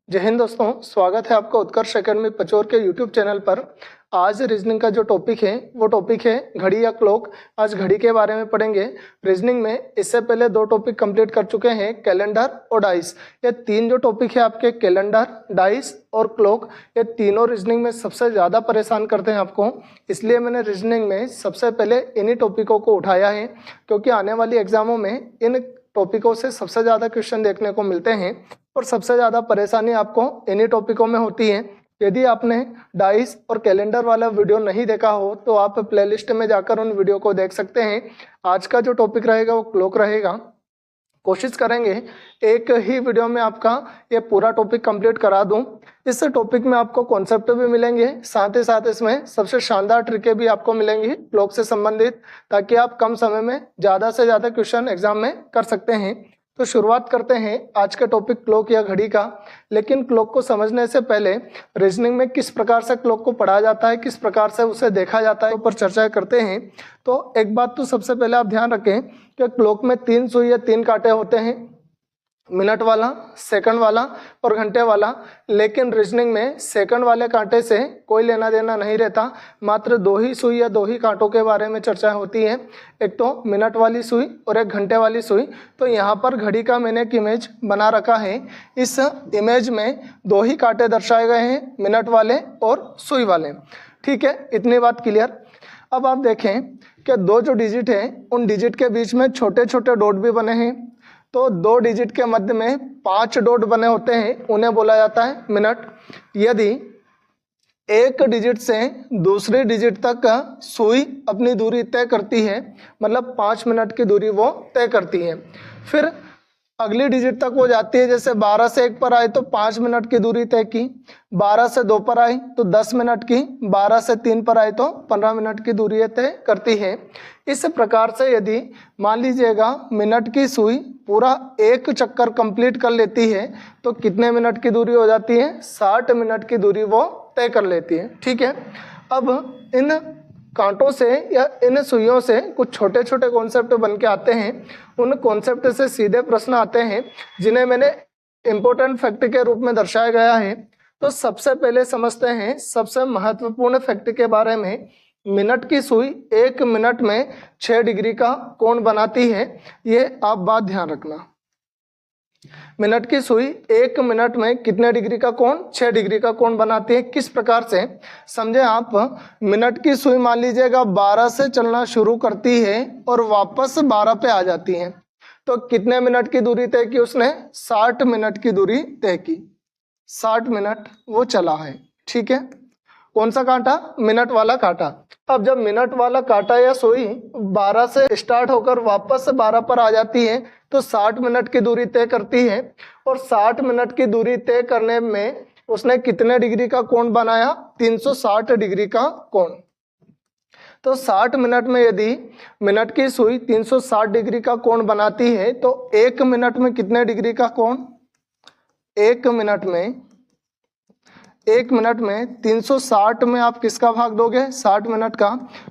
जय हिंद दोस्तों, स्वागत है आपका उत्कर्ष एकेडमी पचोर के यूट्यूब चैनल पर। आज रीजनिंग का जो टॉपिक है वो टॉपिक है घड़ी या क्लॉक। आज घड़ी के बारे में पढ़ेंगे। रीजनिंग में इससे पहले दो टॉपिक कंप्लीट कर चुके हैं, कैलेंडर और डाइस। ये तीन जो टॉपिक है आपके, कैलेंडर, डाइस और क्लॉक, ये तीनों रीजनिंग में सबसे ज़्यादा परेशान करते हैं आपको। इसलिए मैंने रीजनिंग में सबसे पहले इन्हीं टॉपिकों को उठाया है, क्योंकि आने वाली एग्जामों में इन टॉपिकों से सबसे ज़्यादा क्वेश्चन देखने को मिलते हैं और सबसे ज़्यादा परेशानी आपको इन्हीं टॉपिकों में होती है। यदि आपने डाइस और कैलेंडर वाला वीडियो नहीं देखा हो तो आप प्लेलिस्ट में जाकर उन वीडियो को देख सकते हैं। आज का जो टॉपिक रहेगा वो क्लॉक रहेगा। कोशिश करेंगे एक ही वीडियो में आपका ये पूरा टॉपिक कंप्लीट करा दूं। इस टॉपिक में आपको कॉन्सेप्ट भी मिलेंगे, साथ ही साथ इसमें सबसे शानदार ट्रिकें भी आपको मिलेंगी क्लॉक से संबंधित, ताकि आप कम समय में ज़्यादा से ज़्यादा क्वेश्चन एग्जाम में कर सकते हैं। तो शुरुआत करते हैं आज का टॉपिक क्लॉक या घड़ी का। लेकिन क्लॉक को समझने से पहले रीजनिंग में किस प्रकार से क्लॉक को पढ़ा जाता है, किस प्रकार से उसे देखा जाता है, ऊपर चर्चा करते हैं। तो एक बात तो सबसे पहले आप ध्यान रखें कि क्लॉक में 3 सुई या 3 कांटे होते हैं, मिनट वाला, सेकंड वाला और घंटे वाला। लेकिन रीजनिंग में सेकंड वाले कांटे से कोई लेना देना नहीं रहता, मात्र 2 ही सुई या 2 ही कांटों के बारे में चर्चा होती है, एक तो मिनट वाली सुई और एक घंटे वाली सुई। तो यहाँ पर घड़ी का मैंने एक इमेज बना रखा है। इस इमेज में 2 ही कांटे दर्शाए गए हैं, मिनट वाले और सुई वाले। ठीक है, इतनी बात क्लियर। अब आप देखें कि 2 जो डिजिट हैं उन डिजिट के बीच में छोटे छोटे डॉट भी बने हैं। तो 2 डिजिट के मध्य में 5 डॉट बने होते हैं, उन्हें बोला जाता है मिनट। यदि एक डिजिट से दूसरे डिजिट तक सुई अपनी दूरी तय करती है, मतलब 5 मिनट की दूरी वो तय करती है, फिर अगली डिजिट तक वो जाती है। जैसे 12 से 1 पर आई तो 5 मिनट की दूरी तय की, 12 से 2 पर आई तो 10 मिनट की, 12 से 3 पर आई तो 15 मिनट की दूरी तय करती है। इस प्रकार से यदि मान लीजिएगा मिनट की सुई पूरा एक चक्कर कंप्लीट कर लेती है तो कितने मिनट की दूरी हो जाती है? 60 मिनट की दूरी वो तय कर लेती है। ठीक है, अब इन कांटों से या इन सुइयों से कुछ छोटे छोटे कॉन्सेप्ट बन के आते हैं। उन कॉन्सेप्ट से सीधे प्रश्न आते हैं जिन्हें मैंने इम्पोर्टेंट फैक्ट के रूप में दर्शाया गया है। तो सबसे पहले समझते हैं सबसे महत्वपूर्ण फैक्ट के बारे में। मिनट की सुई 1 मिनट में 6 डिग्री का कोण बनाती है, ये आप बात ध्यान रखना। मिनट की सुई 1 मिनट में कितने डिग्री का कोण? 6 डिग्री का कोण बनाती है। किस प्रकार से समझे आप? मिनट की सुई मान लीजिएगा 12 से चलना शुरू करती है और वापस 12 पे आ जाती है, तो कितने मिनट की दूरी तय की उसने? 60 मिनट की दूरी तय की। 60 मिनट वो चला है। ठीक है, कौन सा कांटा? मिनट वाला कांटा। अब जब मिनट वाला कांटा या सुई 12 से स्टार्ट होकर वापस 12 पर आ जाती है तो 60 मिनट की दूरी तय करती है। और 60 मिनट की दूरी तय करने में उसने कितने डिग्री का कोण बनाया? 360 डिग्री का कोण। तो 60 मिनट में यदि मिनट की सुई 360 डिग्री का कोण बनाती है तो 1 मिनट में कितने डिग्री का कोण? 1 मिनट में 360 में आप किसका भाग दोगे? 60 मिनट का।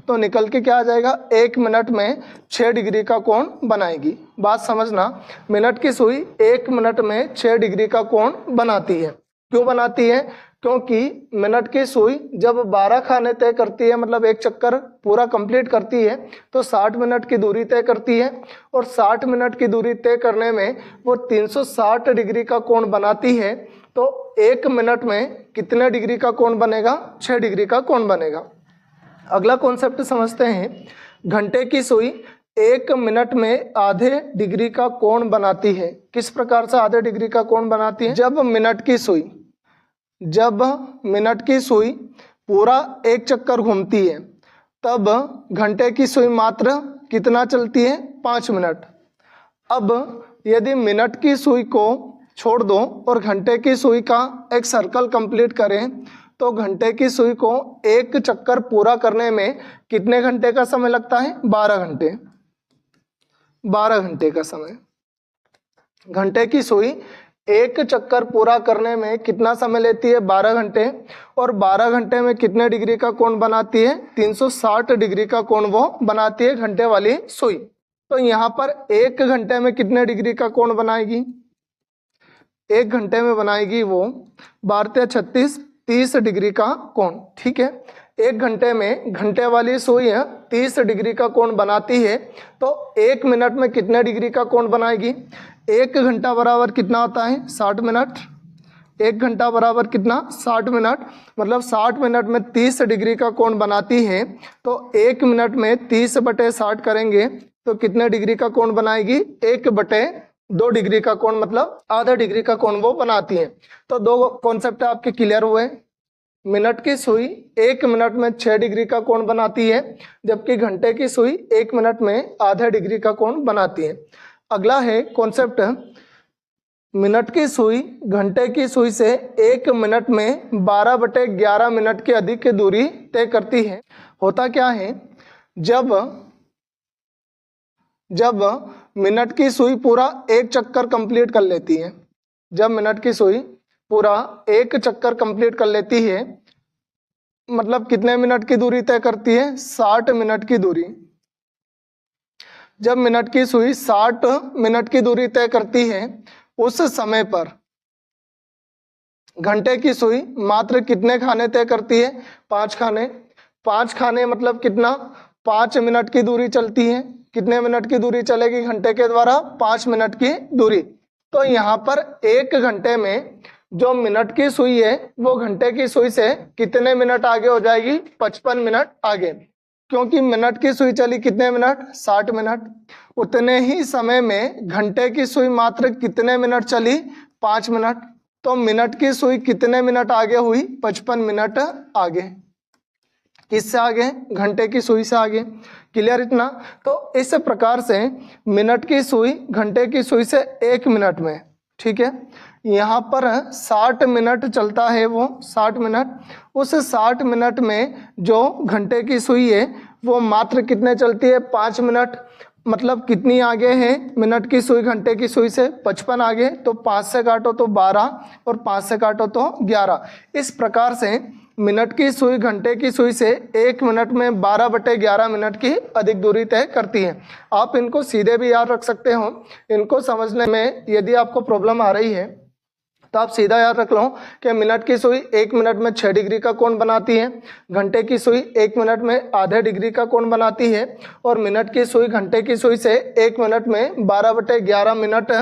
तो निकल के क्या आ जाएगा? 1 मिनट में 6 डिग्री का कोण बनाएगी। बात समझना, मिनट की सुई 1 मिनट में 6 डिग्री का कोण बनाती है। क्यों बनाती है? क्योंकि मिनट की सुई जब 12 खाने तय करती है, मतलब एक चक्कर पूरा कंप्लीट करती है, तो 60 मिनट की दूरी तय करती है। और 60 मिनट की दूरी तय करने में वो 360 डिग्री का कोण बनाती है। तो 1 मिनट में कितने डिग्री का कोण बनेगा? 6 डिग्री का कोण बनेगा। अगला कॉन्सेप्ट समझते हैं। घंटे की सुई 1 मिनट में आधे डिग्री का कोण बनाती है। किस प्रकार से आधे डिग्री का कोण बनाती है? जब मिनट की सुई पूरा एक चक्कर घूमती है तब घंटे की सुई मात्र कितना चलती है? 5 मिनट। अब यदि मिनट की सुई को छोड़ दो और घंटे की सुई का एक सर्कल कंप्लीट करें तो घंटे की सुई को एक चक्कर पूरा करने में कितने घंटे का समय लगता है? 12 घंटे। 12 घंटे का समय। घंटे की सुई एक चक्कर पूरा करने में कितना समय लेती है? 12 घंटे। और 12 घंटे में कितने डिग्री का कोण बनाती है? 360 डिग्री का कोण वो बनाती है घंटे वाली सुई। तो यहाँ पर 1 घंटे में कितने डिग्री का कोण बनाएगी? 1 घंटे में बनाएगी वो 12×36 30 डिग्री का कोण। ठीक है, 1 घंटे में घंटे वाली सुई 30 डिग्री का कोण बनाती है, तो 1 मिनट में कितने डिग्री का कोण बनाएगी? 1 घंटा बराबर कितना होता है? 60 मिनट। 1 घंटा बराबर कितना? 60 मिनट। मतलब 60 मिनट में 30 डिग्री का कोण बनाती है, तो 1 मिनट में 30/60 करेंगे तो कितने डिग्री का कोण बनाएगी? 1/2 डिग्री का कोण, मतलब आधा डिग्री का कोण वो बनाती है। तो दो कॉन्सेप्ट आपके क्लियर हुए। मिनट की सुई 1 मिनट में 6 डिग्री का कोण बनाती है, जबकि घंटे की सुई 1 मिनट में आधा डिग्री का कोण बनाती है। अगला है कॉन्सेप्ट, मिनट की सुई घंटे की सुई से 1 मिनट में 12/11 मिनट की अधिक दूरी तय करती है। होता क्या है, जब मिनट की सुई पूरा 1 चक्कर कंप्लीट कर लेती है, जब मिनट की सुई पूरा 1 चक्कर कंप्लीट कर लेती है, मतलब कितने मिनट की दूरी तय करती है? 60 मिनट की दूरी। जब मिनट की सुई 60 मिनट की दूरी तय करती है, उस समय पर घंटे की सुई मात्र कितने खाने तय करती है? 5 खाने। 5 खाने मतलब कितना? 5 मिनट की दूरी चलती है। कितने मिनट की दूरी चलेगी घंटे के द्वारा? 5 मिनट की दूरी। तो यहाँ पर 1 घंटे में जो मिनट की सुई है वो घंटे की सुई से कितने मिनट आगे हो जाएगी? 55 मिनट आगे, क्योंकि मिनट की सुई चली कितने मिनट? 60 मिनट। उतने ही समय में घंटे की सुई मात्र कितने मिनट चली? 5 मिनट। तो मिनट की सुई कितने मिनट आगे हुई? 55 मिनट आगे। किससे आगे? घंटे की सुई से आगे। क्लियर इतना? तो इस प्रकार से मिनट की सुई घंटे की सुई से 1 मिनट में, ठीक है, यहाँ पर 60 मिनट चलता है वो 60 मिनट। उस 60 मिनट में जो घंटे की सुई है वो मात्र कितने चलती है? 5 मिनट। मतलब कितनी आगे है मिनट की सुई घंटे की सुई से? 55 आगे। तो 5 से काटो तो 12 और 5 से काटो तो 11। इस प्रकार से मिनट की सुई घंटे की सुई से 1 मिनट में 12/11 मिनट की अधिक दूरी तय करती है। आप इनको सीधे भी याद रख सकते हो। इनको समझने में यदि आपको प्रॉब्लम आ रही है तो आप सीधा याद रख लो कि मिनट की सुई 1 मिनट में 6 डिग्री का कोण बनाती है, घंटे की सुई 1 मिनट में आधे डिग्री का कोण बनाती है, और मिनट की सुई घंटे की सुई से 1 मिनट में 12/11 मिनट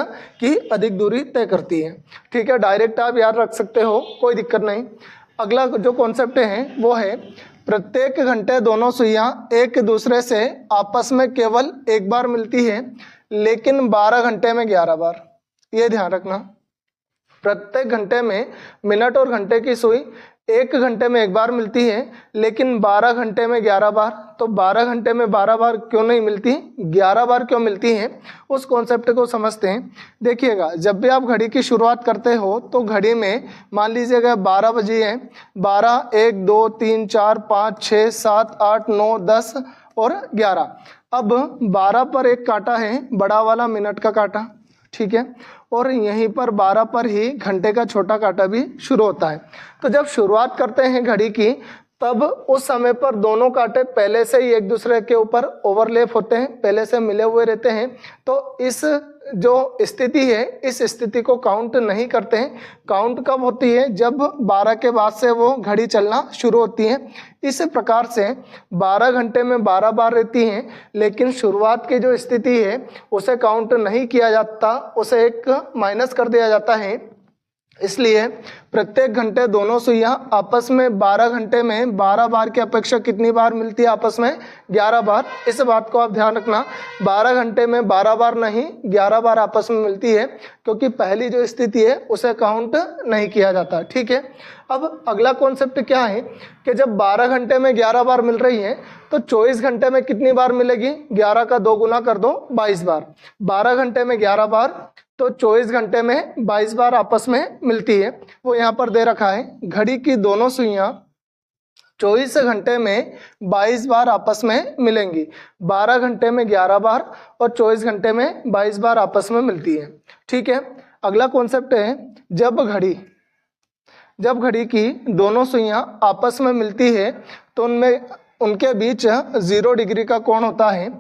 की अधिक दूरी तय करती है। ठीक है, डायरेक्ट आप याद रख सकते हो, कोई दिक्कत नहीं। अगला जो कॉन्सेप्ट है वो है, प्रत्येक घंटे दोनों सुइयां एक दूसरे से आपस में केवल एक बार मिलती है, लेकिन 12 घंटे में 11 बार। ये ध्यान रखना, प्रत्येक घंटे में मिनट और घंटे की सुई 1 घंटे में एक बार मिलती है, लेकिन 12 घंटे में 11 बार। तो 12 घंटे में 12 बार क्यों नहीं मिलती, 11 बार क्यों मिलती हैं, उस कॉन्सेप्ट को समझते हैं। देखिएगा, जब भी आप घड़ी की शुरुआत करते हो तो घड़ी में मान लीजिएगा 12 बजे है, 12, 1, 2, 3, 4, 5, 6, 7, 8, 9, 10 और 11। अब 12 पर एक कांटा है, बड़ा वाला मिनट का कांटा, ठीक है, और यहीं पर 12 पर ही घंटे का छोटा कांटा भी शुरू होता है। तो जब शुरुआत करते हैं घड़ी की, तब उस समय पर दोनों कांटे पहले से ही एक दूसरे के ऊपर ओवरलैप होते हैं, पहले से मिले हुए रहते हैं। तो इस जो स्थिति है, इस स्थिति को काउंट नहीं करते हैं। काउंट कब होती है, जब 12 के बाद से वो घड़ी चलना शुरू होती है। इस प्रकार से 12 घंटे में 12 बार रहती हैं, लेकिन शुरुआत की जो स्थिति है उसे काउंट नहीं किया जाता, उसे एक माइनस कर दिया जाता है। इसलिए प्रत्येक घंटे दोनों सुइयां आपस में 12 घंटे में 12 बार की अपेक्षा कितनी बार मिलती है, आपस में 11 बार। इस बात को आप ध्यान रखना, 12 घंटे में 12 बार नहीं 11 बार आपस में मिलती है, क्योंकि पहली जो स्थिति है उसे काउंट नहीं किया जाता। ठीक है, अब अगला कॉन्सेप्ट क्या है कि जब 12 घंटे में 11 बार मिल रही है तो 24 घंटे में कितनी बार मिलेगी, 11 का 2 गुना कर दो 22 बार। 12 घंटे में 11 बार तो 24 घंटे में 22 बार आपस में मिलती है। वो यहाँ पर दे रखा है, घड़ी की दोनों सुइयां 24 घंटे में 22 बार आपस में मिलेंगी। 12 घंटे में 11 बार और 24 घंटे में 22 बार आपस में मिलती है। ठीक है, अगला कॉन्सेप्ट है, जब घड़ी की दोनों सुइयां आपस में मिलती है तो उनके बीच 0 डिग्री का कोण होता है।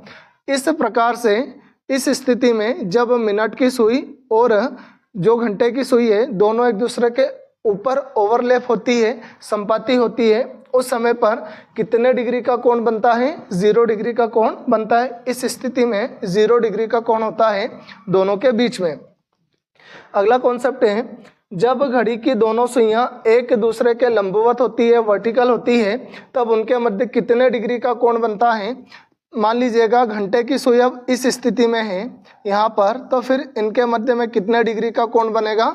इस प्रकार से इस स्थिति में जब मिनट की सुई और जो घंटे की सुई है दोनों एक दूसरे के ऊपर ओवरलैप होती है, संपाती होती है, उस समय पर कितने डिग्री का कोण बनता है? 0 डिग्री का कोण बनता है। इस स्थिति में 0 डिग्री का कोण होता है दोनों के बीच में। अगला कॉन्सेप्ट है, जब घड़ी की दोनों सुइयां एक दूसरे के लंबवत होती है, वर्टिकल होती है, तब उनके मध्य कितने डिग्री का कोण बनता है? मान लीजिएगा घंटे की सुई अब इस स्थिति में है यहाँ पर, तो फिर इनके मध्य में कितने डिग्री का कोण बनेगा?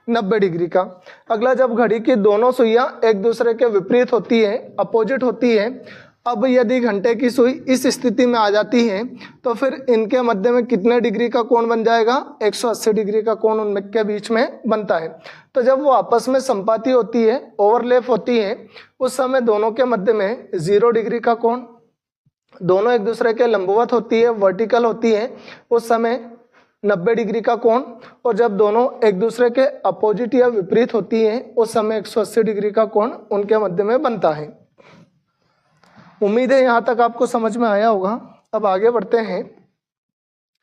90 डिग्री का। अगला, जब घड़ी की दोनों सुइयां एक दूसरे के विपरीत होती है, अपोजिट होती है, अब यदि घंटे की सुई इस स्थिति में आ जाती है तो फिर इनके मध्य में कितने डिग्री का कोण बन जाएगा? 180 डिग्री का कोण उनके बीच में बनता है। तो जब वो आपस में संपाती होती है, ओवरलैप होती है, उस समय दोनों के मध्य में 0 डिग्री का कोण, दोनों एक दूसरे के लंबवत होती है, वर्टिकल होती है, उस समय 90 डिग्री का कोण, और जब दोनों एक दूसरे के अपोजिट या विपरीत होती है उस समय 180 डिग्री का कोण उनके मध्य में बनता है। उम्मीद है यहाँ तक आपको समझ में आया होगा। अब आगे बढ़ते हैं।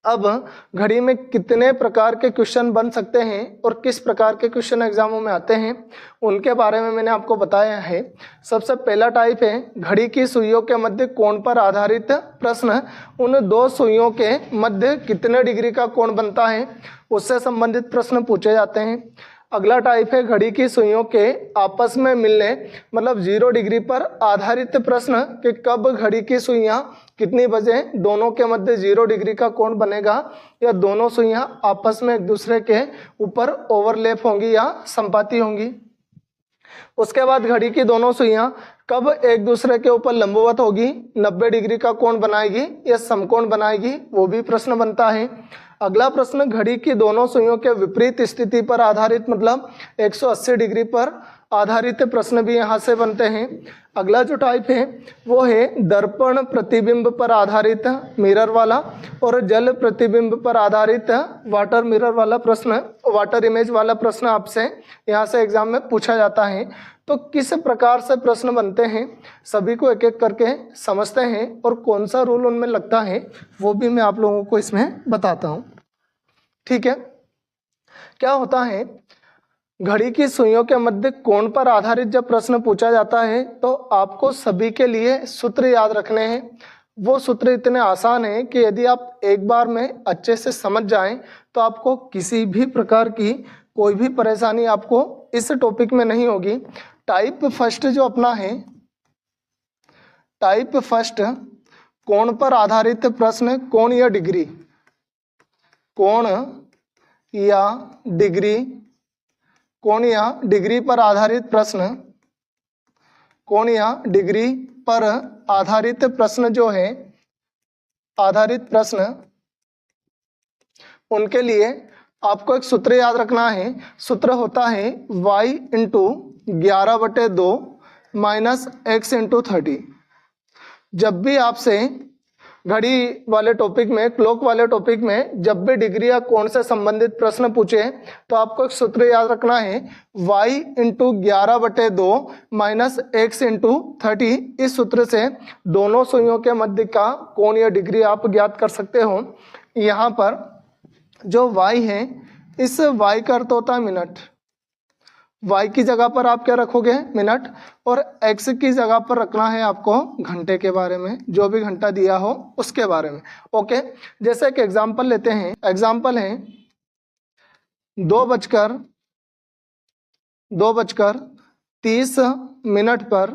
अब घड़ी में कितने प्रकार के क्वेश्चन बन सकते हैं और किस प्रकार के क्वेश्चन एग्जामों में आते हैं उनके बारे में मैंने आपको बताया है। सबसे पहला टाइप है घड़ी की सुइयों के मध्य कोण पर आधारित प्रश्न। उन दो सुइयों के मध्य कितने डिग्री का कोण बनता है उससे संबंधित प्रश्न पूछे जाते हैं। अगला टाइप है घड़ी की सुइयों के आपस में मिलने, मतलब 0 डिग्री पर आधारित प्रश्न कि कब घड़ी की सुइयां कितनी बजे दोनों के मध्य 0 डिग्री का कोण बनेगा, या दोनों सुइयां आपस में एक दूसरे के ऊपर ओवरलैप होंगी या संपाती होंगी। उसके बाद घड़ी की दोनों सुइयां कब एक दूसरे के ऊपर लंबवत होगी, 90 डिग्री का कोण बनाएगी या समकोण बनाएगी, वो भी प्रश्न बनता है। अगला प्रश्न घड़ी की दोनों सुइयों के विपरीत स्थिति पर आधारित, मतलब 180 डिग्री पर आधारित प्रश्न भी यहाँ से बनते हैं। अगला जो टाइप है वो है दर्पण प्रतिबिंब पर आधारित मिरर वाला और जल प्रतिबिंब पर आधारित वाटर मिरर वाला प्रश्न, वाटर इमेज वाला प्रश्न आपसे यहाँ से एग्जाम में पूछा जाता है। तो किस प्रकार से प्रश्न बनते हैं सभी को एक एक करके समझते हैं और कौन सा रूल उनमें लगता है वो भी मैं आप लोगों को इसमें बताता हूँ। ठीक है, क्या होता है, घड़ी की सुइयों के मध्य कोण पर आधारित जब प्रश्न पूछा जाता है तो आपको सभी के लिए सूत्र याद रखने हैं। वो सूत्र इतने आसान हैं कि यदि आप एक बार में अच्छे से समझ जाएं तो आपको किसी भी प्रकार की कोई भी परेशानी आपको इस टॉपिक में नहीं होगी। टाइप फर्स्ट जो अपना है, टाइप फर्स्ट कोण पर आधारित प्रश्न, कोण या डिग्री, कोण या डिग्री, कोण या डिग्री पर आधारित प्रश्न, कोण या डिग्री पर आधारित प्रश्न जो है, आधारित प्रश्न, उनके लिए आपको एक सूत्र याद रखना है। सूत्र होता है y into 11/2 minus x into 30। जब भी आपसे घड़ी वाले टॉपिक में, क्लॉक वाले टॉपिक में जब भी डिग्री या कोण से संबंधित प्रश्न पूछे तो आपको एक सूत्र याद रखना है y into 11/2 minus x into 30। इस सूत्र से दोनों सुइयों के मध्य का कोण या डिग्री आप ज्ञात कर सकते हो। यहाँ पर जो y है, इस y का अर्थ होता है मिनट, y की जगह पर आप क्या रखोगे? मिनट, और x की जगह पर रखना है आपको घंटे के बारे में, जो भी घंटा दिया हो उसके बारे में। ओके, जैसे एक एग्जांपल लेते हैं। एग्जांपल है 2:30 मिनट पर,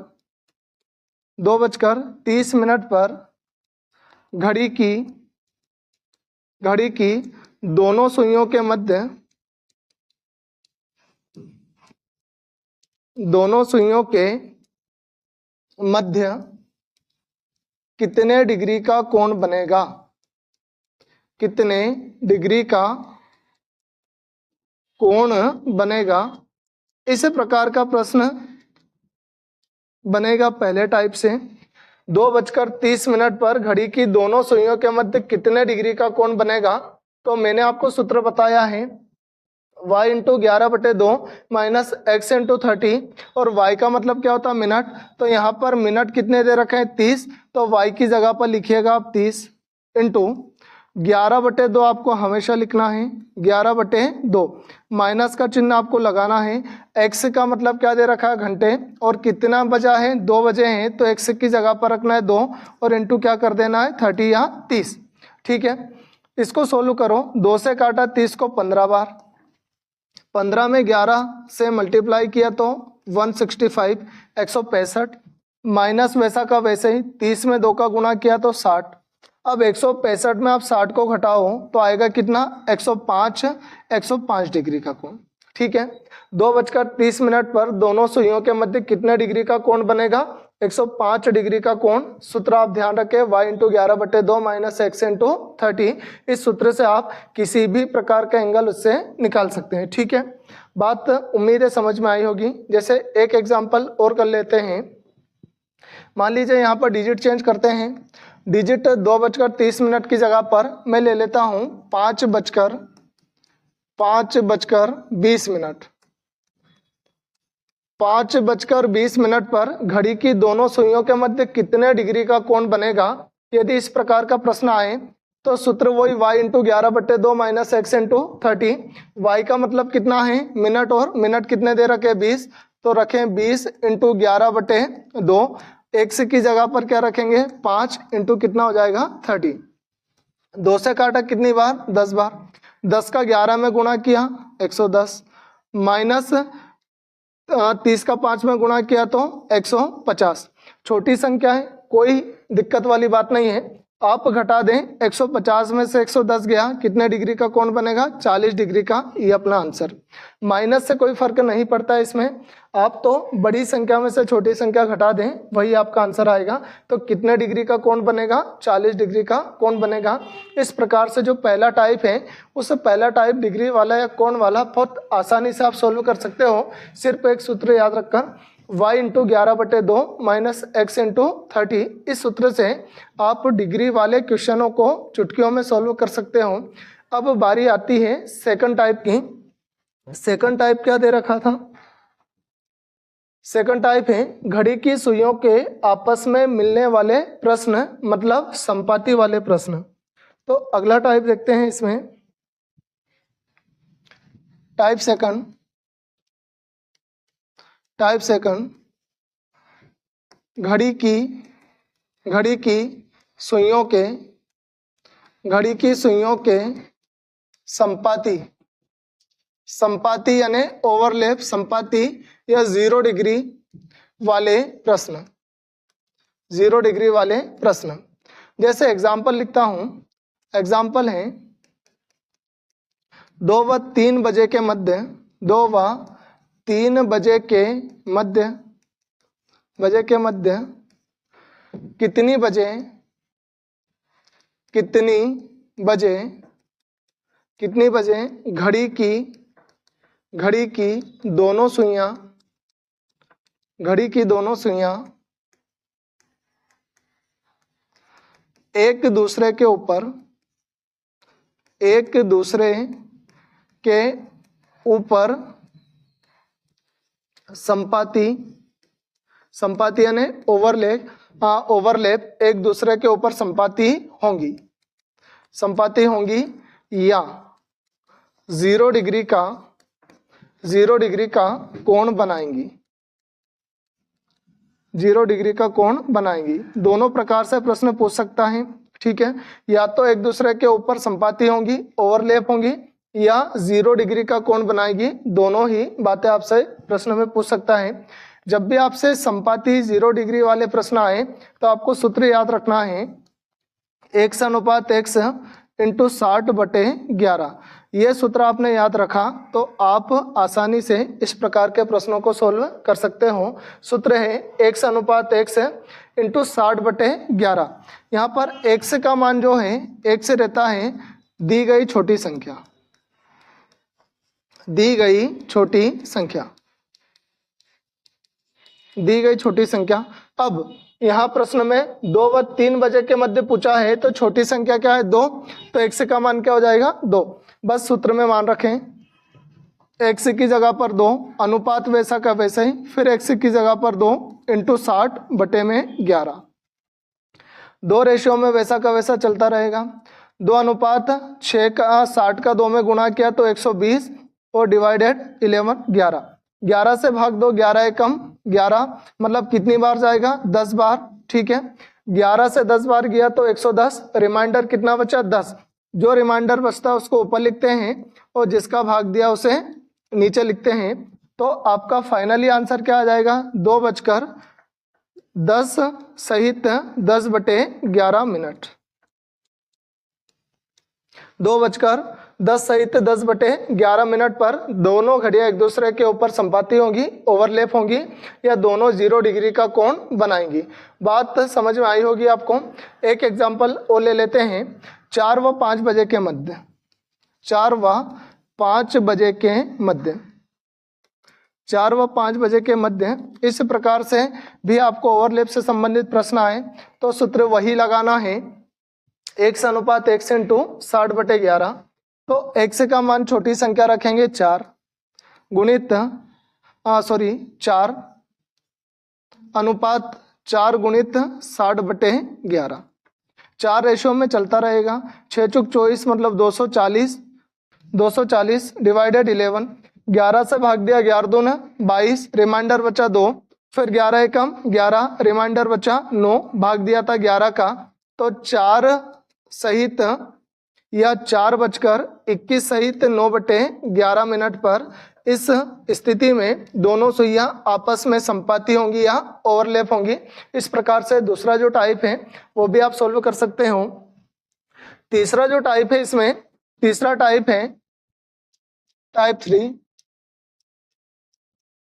2:30 मिनट पर घड़ी की दोनों सुइयों के मध्य, दोनों सुइयों के मध्य कितने डिग्री का कोण बनेगा, कितने डिग्री का कोण बनेगा, इस प्रकार का प्रश्न बनेगा पहले टाइप से। 2:30 मिनट पर घड़ी की दोनों सुइयों के मध्य कितने डिग्री का कोण बनेगा, तो मैंने आपको सूत्र बताया है y into 11/2 minus x into 30, और y का मतलब क्या होता है? मिनट। तो यहाँ पर मिनट कितने दे रखे हैं? 30, तो y की जगह पर लिखिएगा आप 30 इंटू 11/2 आपको हमेशा लिखना है, 11/2। माइनस का चिन्ह आपको लगाना है। x का मतलब क्या दे रखा है, घंटे, और कितना बजा है, 2 बजे हैं, तो x की जगह पर रखना है 2 और इंटू क्या कर देना है 30 या 30। ठीक है, इसको सोल्व करो। 2 से काटा 30 को 15 बार, 15 में 11 से मल्टीप्लाई किया तो 165, 165। माइनस वैसा का वैसे ही 30 में 2 का गुणा किया तो 60। अब 165 में आप 60 को घटाओ तो आएगा कितना, 105 डिग्री का कोण। ठीक है, 2:30 पर दोनों सुइयों के मध्य कितने डिग्री का कोण बनेगा, 105 डिग्री का कोण। सूत्र आप ध्यान रखें, y × 11/2 माइनस x × 30। इस सूत्र से आप किसी भी प्रकार का एंगल उससे निकाल सकते हैं। ठीक है, बात उम्मीद है समझ में आई होगी। जैसे एक एग्जाम्पल और कर लेते हैं। मान लीजिए यहाँ पर डिजिट चेंज करते हैं। डिजिट 2:30 की जगह पर मैं ले लेता हूँ 5:20। 5:20 पर घड़ी की दोनों सुइयों के मध्य कितने डिग्री का कोण बनेगा, यदि इस प्रकार का प्रश्न आए तो सूत्र वही y × 11/2 माइनस x × 30। y का मतलब कितना है, मिनट, और मिनट कितने दे रखे 20, तो रखें 20 × 11/2। x की जगह पर क्या रखेंगे 5 इंटू कितना हो जाएगा 30। 2 से काटा कितनी बार, 10 बार। 10 का 11 में गुणा किया 110, माइनस 30 का 5 में गुणा किया तो 150। छोटी संख्या है, कोई दिक्कत वाली बात नहीं है, आप घटा दें। 150 में से 110 गया, कितने डिग्री का कोण बनेगा, 40 डिग्री का। ये अपना आंसर। माइनस से कोई फर्क नहीं पड़ता है इसमें, आप तो बड़ी संख्या में से छोटी संख्या घटा दें, वही आपका आंसर आएगा। तो कितने डिग्री का कोण बनेगा, 40 डिग्री का कोण बनेगा। इस प्रकार से जो पहला टाइप है, उस पहला टाइप डिग्री वाला या कोण वाला बहुत आसानी से आप सोल्व कर सकते हो। सिर्फ एक सूत्र याद रखकर, y × 11/2 माइनस x × 30। इस सूत्र से आप डिग्री वाले क्वेश्चनों को चुटकियों में सॉल्व कर सकते हो। अब बारी आती है सेकंड टाइप की। सेकंड टाइप क्या दे रखा था, सेकंड टाइप है घड़ी की सुइयों के आपस में मिलने वाले प्रश्न, मतलब संपाती वाले प्रश्न। तो अगला टाइप देखते हैं इसमें, टाइप सेकंड। घड़ी की सुइयों के संपाती यानी ओवरलैप, संपाती या 0 डिग्री वाले प्रश्न, 0 डिग्री वाले प्रश्न। जैसे एग्जाम्पल लिखता हूं, एग्जाम्पल है 2 व 3 बजे के मध्य, 2 व 3 बजे के मध्य कितनी बजे घड़ी की दोनों सुइयां एक दूसरे के ऊपर संपाती यानी ओवरलैप, एक दूसरे के ऊपर संपाती होंगी या 0 डिग्री का कोण बनाएंगी, 0 डिग्री का कोण बनाएंगी। दोनों प्रकार से प्रश्न पूछ सकता है। ठीक है, या तो एक दूसरे के ऊपर संपाती होंगी, ओवरलैप होंगी, या 0 डिग्री का कोण बनाएगी। दोनों ही बातें आपसे प्रश्न में पूछ सकता है। जब भी आपसे संपाती 0 डिग्री वाले प्रश्न आए तो आपको सूत्र याद रखना है, x अनुपात x × 60/11। ये सूत्र आपने याद रखा तो आप आसानी से इस प्रकार के प्रश्नों को सोल्व कर सकते हो। सूत्र है x अनुपात x × 60/11। यहाँ पर x का मान जो है, x रहता है दी गई छोटी संख्या। अब यहाँ प्रश्न में 2 व 3 बजे के मध्य पूछा है, तो छोटी संख्या क्या है 2, तो x का मान क्या हो जाएगा 2। बस सूत्र में मान रखें, x की जगह पर 2, अनुपात वैसा का वैसा ही, फिर x की जगह पर 2 × 60/11। 2 रेशियो में वैसा का वैसा चलता रहेगा। 2:6 का 60 का 2 में गुणा किया तो 120 और डिवाइडेड 11 11। 11 से भाग दो, 11 एकम 11, मतलब कितनी बार जाएगा 10 बार, ठीक है। 11 से 10 बार गया तो 110, रिमाइंडर कितना बचा 10। जो रिमाइंडर बचता है उसको ऊपर लिखते हैं और जिसका भाग दिया उसे नीचे लिखते हैं। तो आपका फाइनली आंसर क्या आ जाएगा 2:10 सहित 10/11 मिनट। 2:10 सहित 10/11 मिनट पर दोनों घड़ियां एक दूसरे के ऊपर संपाती होंगी, ओवरलैप होंगी या दोनों 0 डिग्री का कोण बनाएंगी। बात समझ में आई होगी आपको। एक एग्जांपल और ले लेते हैं। 4 व 5 बजे के मध्य, 4 व 5 बजे के मध्य, 4 व 5 बजे के मध्य, इस प्रकार से भी आपको ओवरलैप से संबंधित प्रश्न आए तो सूत्र वही लगाना है, x अनुपात x इंटू 60/11। तो x का मान छोटी संख्या रखेंगे 4 गुणित 4 अनुपात 4 गुणित 60/11। 4 रेशो में चलता रहेगा, 6 चुक 24 मतलब 240, 240 डिवाइडेड 11। 11 से भाग दिया, 11 दूना 22, रिमाइंडर बचा 2, फिर 11 एकम 11, रिमाइंडर बचा 9, भाग दिया था 11 का। तो 4 सहित या 4:21 सहित 9/11 मिनट पर इस स्थिति में दोनों सुइयां आपस में संपाती होंगी या ओवरलैप होंगी। इस प्रकार से दूसरा जो टाइप है वो भी आप सोल्व कर सकते हो। तीसरा जो टाइप है, इसमें तीसरा टाइप है टाइप 3।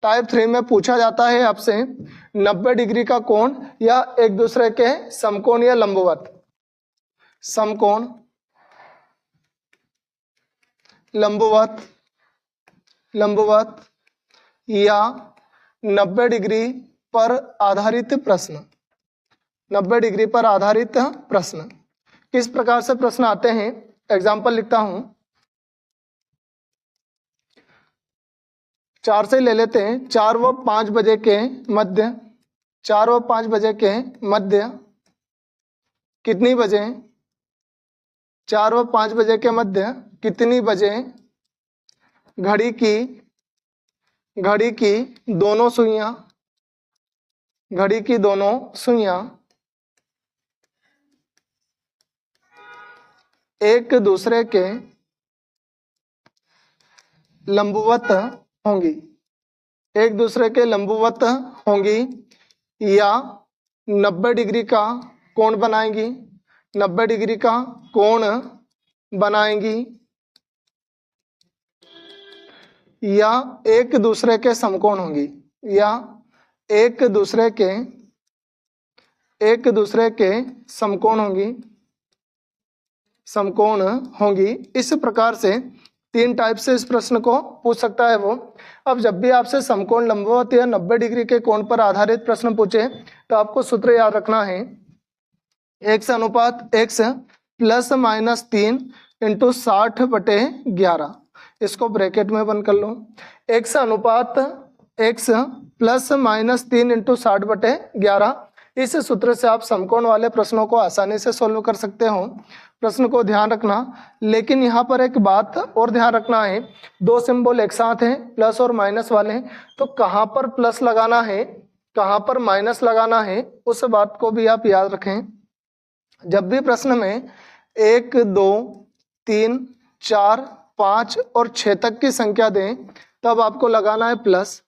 टाइप 3 में पूछा जाता है आपसे 90 डिग्री का कोण या एक दूसरे के समकोण या लंबवत, समकोण लंबवत, लंबवत या 90 डिग्री पर आधारित प्रश्न, 90 डिग्री पर आधारित प्रश्न। किस प्रकार से प्रश्न आते हैं, एग्जाम्पल लिखता हूं। 4 से ले लेते हैं। 4 व 5 बजे के मध्य, 4 व 5 बजे के मध्य कितनी बजे, 4 व 5 बजे के मध्य कितनी बजे घड़ी की दोनों सुइयां, घड़ी की दोनों सुइयां एक दूसरे के लंबवत होंगी, एक दूसरे के लंबवत होंगी या 90 डिग्री का कोण बनाएंगी, 90 डिग्री का कोण बनाएंगी या एक दूसरे के समकोण होंगी, या एक दूसरे के समकोण होंगी, समकोण होंगी। इस प्रकार से 3 टाइप से इस प्रश्न को पूछ सकता है वो। अब जब भी आपसे समकोण लंबवत या 90 डिग्री के कोण पर आधारित प्रश्न पूछे तो आपको सूत्र याद रखना है, x अनुपात x प्लस माइनस 3 इंटू 60/11। इसको ब्रैकेट में बंद कर लो। x अनुपात x प्लस माइनस 3 इंटू 60/11। इस सूत्र से आप समकोण वाले प्रश्नों को आसानी से सोल्व कर सकते हो। प्रश्न को ध्यान रखना, लेकिन यहाँ पर एक बात और ध्यान रखना है, 2 सिंबल एक साथ हैं, प्लस और माइनस वाले हैं, तो कहाँ पर प्लस लगाना है कहाँ पर माइनस लगाना है उस बात को भी आप याद रखें। जब भी प्रश्न में 1 2 3 4 5 और 6 तक की संख्या दें तब आपको लगाना है प्लस,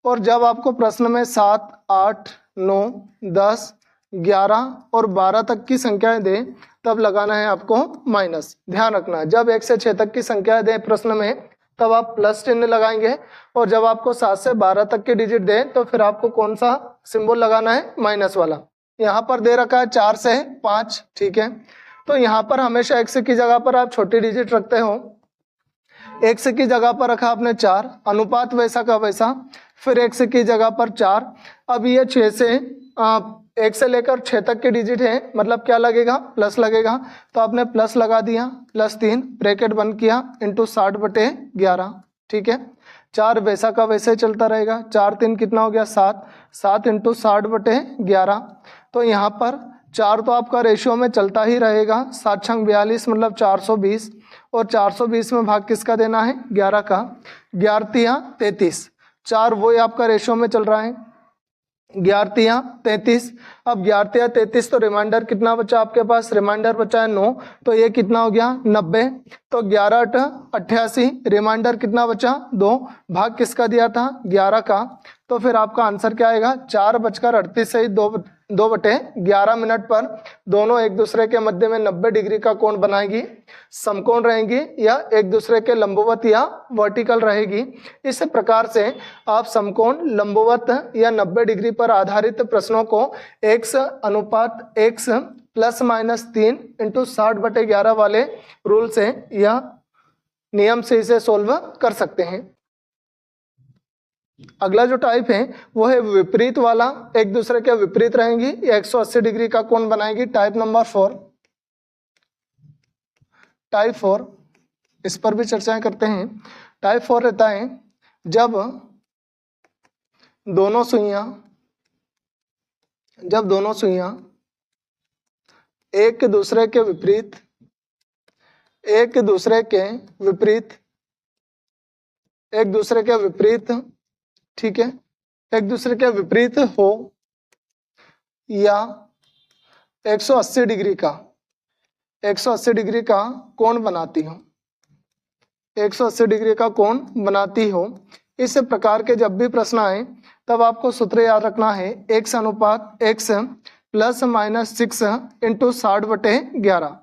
और जब आपको प्रश्न में 7 8 9 10 11 और 12 तक की संख्याएं दें तब लगाना है आपको माइनस। ध्यान रखना, जब 1 से 6 तक की संख्या दें प्रश्न में तब आप प्लस चिन्ह लगाएंगे, और जब आपको 7 से 12 तक के डिजिट दें तो फिर आपको कौन सा सिंबल लगाना है, माइनस वाला। यहाँ पर दे रखा है 4 से 5, ठीक है। तो यहाँ पर हमेशा x की जगह पर आप छोटी डिजिट रखते हो, x की जगह पर रखा आपने 4, अनुपात वैसा का वैसा, फिर x की जगह पर 4। अब ये 6 से 1 से लेकर 6 तक के डिजिट है, मतलब क्या लगेगा, प्लस लगेगा, तो आपने प्लस लगा दिया, +3 ब्रैकेट बंद किया इंटू 60/11, ठीक है। 4 वैसा का वैसे चलता रहेगा, 4 3 कितना हो गया 7, 7 इंटू 60/11। तो यहाँ पर 4 तो आपका रेशियो में चलता ही रहेगा, 7 छंग 42 मतलब 420, और 420 में भाग किसका देना है 11 का, 11 तिया 33, 4 वही आपका रेशियो में चल रहा है, 11 तिया 33। अब 11 तिया 33 तो रिमाइंडर कितना बचा आपके पास, रिमाइंडर बचा है 9, तो ये कितना हो गया 90, तो 11 8 88, रिमाइंडर कितना बचा 2, भाग किसका दिया था 11 का, तो फिर आपका आंसर क्या आएगा 4:38 से 2/11 मिनट पर दोनों एक दूसरे के मध्य में 90 डिग्री का कोण बनाएगी, समकोण रहेंगी या एक दूसरे के लंबवत या वर्टिकल रहेगी। इस प्रकार से आप समकोण, लंबवत या 90 डिग्री पर आधारित प्रश्नों को x अनुपात x ±3 × 60/11 वाले रूल से या नियम से इसे सोल्व कर सकते हैं। अगला जो टाइप है वो है विपरीत वाला, एक दूसरे के विपरीत रहेंगी या 180 डिग्री का कोण बनाएगी। टाइप नंबर 4, टाइप 4, इस पर भी चर्चाएं करते हैं। टाइप 4 रहता है जब दोनों सुइयां एक दूसरे के विपरीत, ठीक है, एक दूसरे के विपरीत हो या 180 डिग्री का कोण बनाती हो, 180 डिग्री का कोण बनाती हो। इस प्रकार के जब भी प्रश्न आए तब आपको सूत्र याद रखना है x अनुपात x ±6 × 60/11।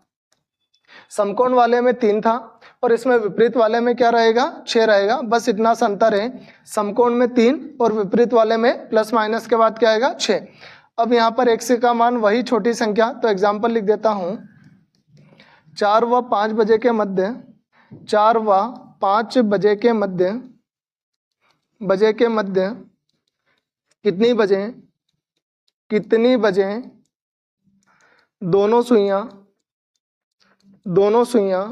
समकोण वाले में 3 था और इसमें विपरीत वाले में क्या रहेगा 6 रहेगा, बस इतना सा अंतर है, समकोण में 3 और विपरीत वाले में प्लस माइनस के बाद क्या आएगा 6। अब यहाँ पर x का मान वही छोटी संख्या, तो एग्जाम्पल लिख देता हूँ, 4 व 5 बजे के मध्य, 4 व 5 बजे के मध्य कितनी बजे दोनों सुइयां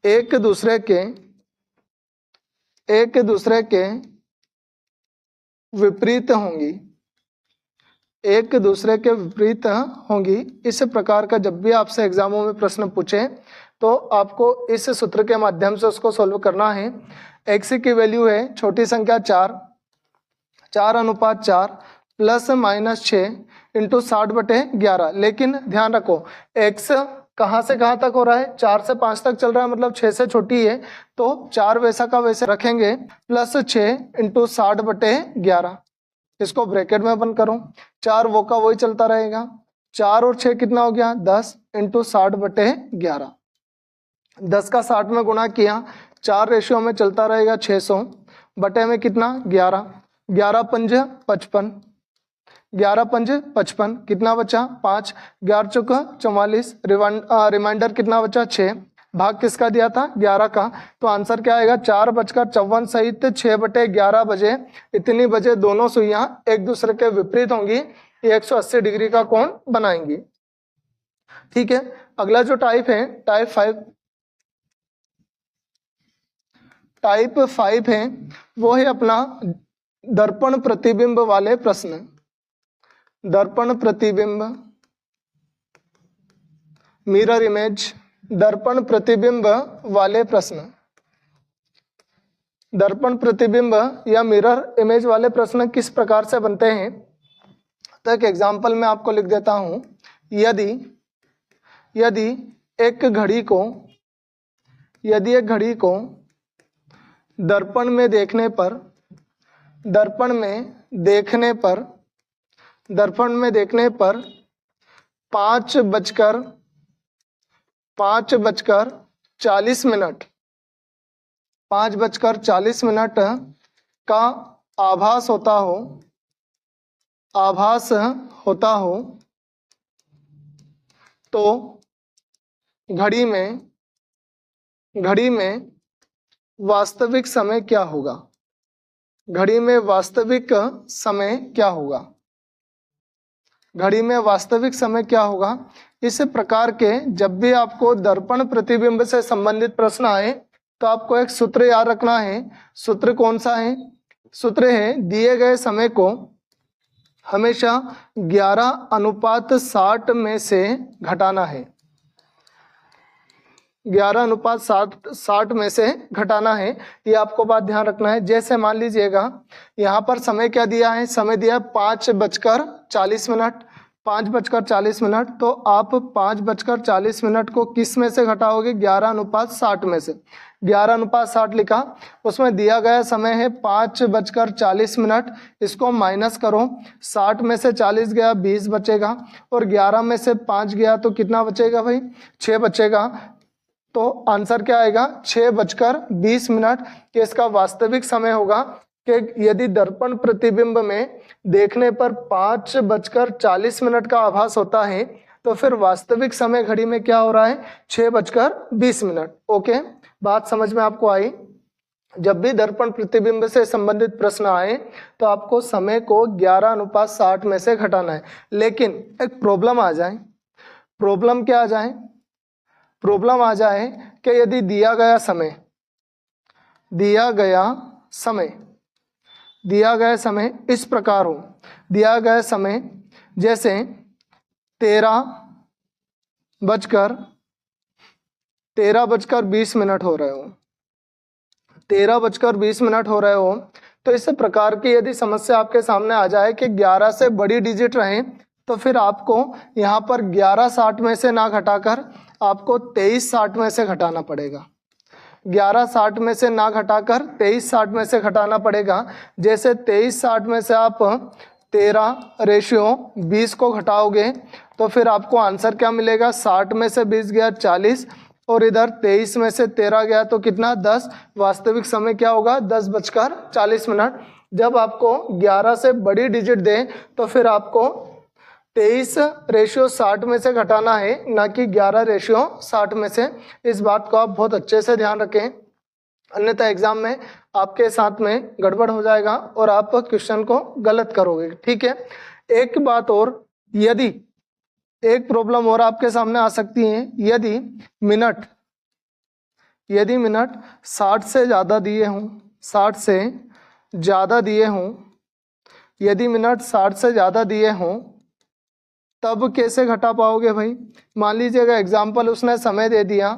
एक दूसरे के विपरीत होंगी। इस प्रकार का जब भी आपसे एग्जामों में प्रश्न पूछे तो आपको इस सूत्र के माध्यम से उसको सॉल्व करना है। x की वैल्यू है छोटी संख्या 4 अनुपात 4 ±6 × 60/11। लेकिन ध्यान रखो x कहाँ से कहाँ तक हो रहा है, 4 से 5 तक चल रहा है, मतलब 6 से छोटी है, तो 4 वैसा का वैसे रखेंगे, +6 × 60/11। इसको ब्रैकेट में बंद करो, 4 वो का वही चलता रहेगा, 4 और 6 कितना हो गया 10 × 60/11। 10 का 60 में गुणा किया, 4 रेशियो में चलता रहेगा 600 बटे में कितना 11, 11 पंज 55, 11 पंज 55, कितना बचा 5, 11 चौका 44, रिमाइंडर कितना बचा 6, भाग किसका दिया था 11 का, तो आंसर क्या आएगा 4:54 सहित 6/11 बजे, इतनी बजे दोनों सुइयां एक दूसरे के विपरीत होंगी, ये 180 डिग्री का कोण बनाएंगी। ठीक है, अगला जो टाइप है टाइप 5 है, वो है अपना दर्पण प्रतिबिंब वाले प्रश्न। दर्पण प्रतिबिंब, मिरर इमेज, दर्पण प्रतिबिंब वाले प्रश्न। दर्पण प्रतिबिंब या मिरर इमेज वाले प्रश्न किस प्रकार से बनते हैं, तो एक एग्जांपल मैं आपको लिख देता हूं। यदि एक घड़ी को दर्पण में देखने पर 5:40 मिनट का आभास होता हो तो घड़ी में वास्तविक समय क्या होगा। घड़ी में वास्तविक समय क्या होगा। इस प्रकार के जब भी आपको दर्पण प्रतिबिंब से संबंधित प्रश्न आए तो आपको एक सूत्र याद रखना है। सूत्र कौन सा है, सूत्र है दिए गए समय को हमेशा 11:60 में से घटाना है। 11:60 में से घटाना है, ये आपको बात ध्यान रखना है। जैसे मान लीजिएगा यहाँ पर समय क्या दिया है, समय दिया है 5:40। 5:40, तो आप 5:40 को किस में से घटाओगे, 11:60 में से। 11:60 लिखा, उसमें दिया गया समय है 5:40, इसको माइनस करो, 60 में से 40 गया 20 बचेगा, और 11 में से 5 गया तो कितना बचेगा भाई, 6 बचेगा। तो आंसर क्या आएगा, 6:20। ये इसका वास्तविक समय होगा कि यदि दर्पण प्रतिबिंब में देखने पर 5:40 का आभास होता है तो फिर वास्तविक समय घड़ी में क्या हो रहा है, 6:20। ओके, बात समझ में आपको आई। जब भी दर्पण प्रतिबिंब से संबंधित प्रश्न आए तो आपको समय को 11:60 में से घटाना है। लेकिन एक प्रॉब्लम आ जाए, प्रॉब्लम क्या आ जाए, प्रॉब्लम आ जाए कि यदि दिया गया समय इस प्रकार हो, दिया गया समय जैसे 13:20 हो रहे हो, 13:20 हो रहे हो, तो इस प्रकार की यदि समस्या आपके सामने आ जाए कि 11 से बड़ी डिजिट रहे तो फिर आपको यहाँ पर 11:60 में से ना घटाकर आपको 23:60 में से घटाना पड़ेगा। 11:60 में से ना घटाकर 23:60 में से घटाना पड़ेगा। जैसे 23:60 में से आप 13:20 को घटाओगे तो फिर आपको आंसर क्या मिलेगा, 60 में से 20 गया 40, और इधर 23 में से 13 गया तो कितना, 10। वास्तविक समय क्या होगा, 10:40। जब आपको 11 से बड़ी डिजिट दे तो फिर आपको 23:60 में से घटाना है, ना कि 11:60 में से। इस बात को आप बहुत अच्छे से ध्यान रखें, अन्यथा एग्जाम में आपके साथ में गड़बड़ हो जाएगा और आप क्वेश्चन को गलत करोगे। ठीक है, एक बात और, यदि एक प्रॉब्लम और आपके सामने आ सकती है, यदि मिनट 60 से ज़्यादा दिए हों, 60 से ज़्यादा दिए हों, यदि मिनट 60 से ज़्यादा दिए हों तब कैसे घटा पाओगे भाई। मान लीजिएगा एग्जाम्पल उसने समय दे दिया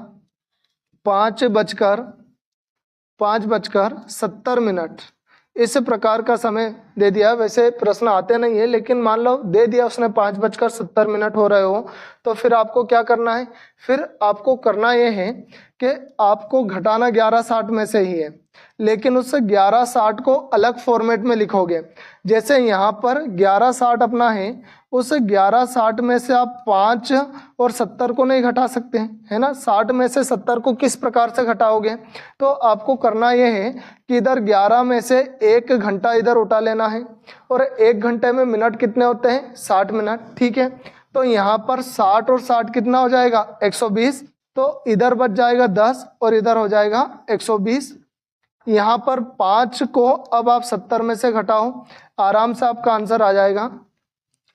5:70, इस प्रकार का समय दे दिया। वैसे प्रश्न आते नहीं है, लेकिन मान लो दे दिया उसने 5:70 हो रहे हो, तो फिर आपको क्या करना है, फिर आपको करना ये है कि आपको घटाना 11:60 में से ही है, लेकिन उस 11:60 को अलग फॉर्मेट में लिखोगे। जैसे यहाँ पर 11:60 अपना है, उस 11:60 में से आप 5 और 70 को नहीं घटा सकते, है ना। 60 में से 70 को किस प्रकार से घटाओगे, तो आपको करना यह है कि इधर 11 में से 1 घंटा इधर उठा लेना है, और 1 घंटे में मिनट कितने होते हैं, 60 मिनट। ठीक है, तो यहाँ पर 60 और 60 कितना हो जाएगा, 120, तो इधर बच जाएगा 10 और इधर हो जाएगा 120। यहाँ पर 5 को अब आप 70 में से घटाओ, आराम से आपका आंसर आ जाएगा।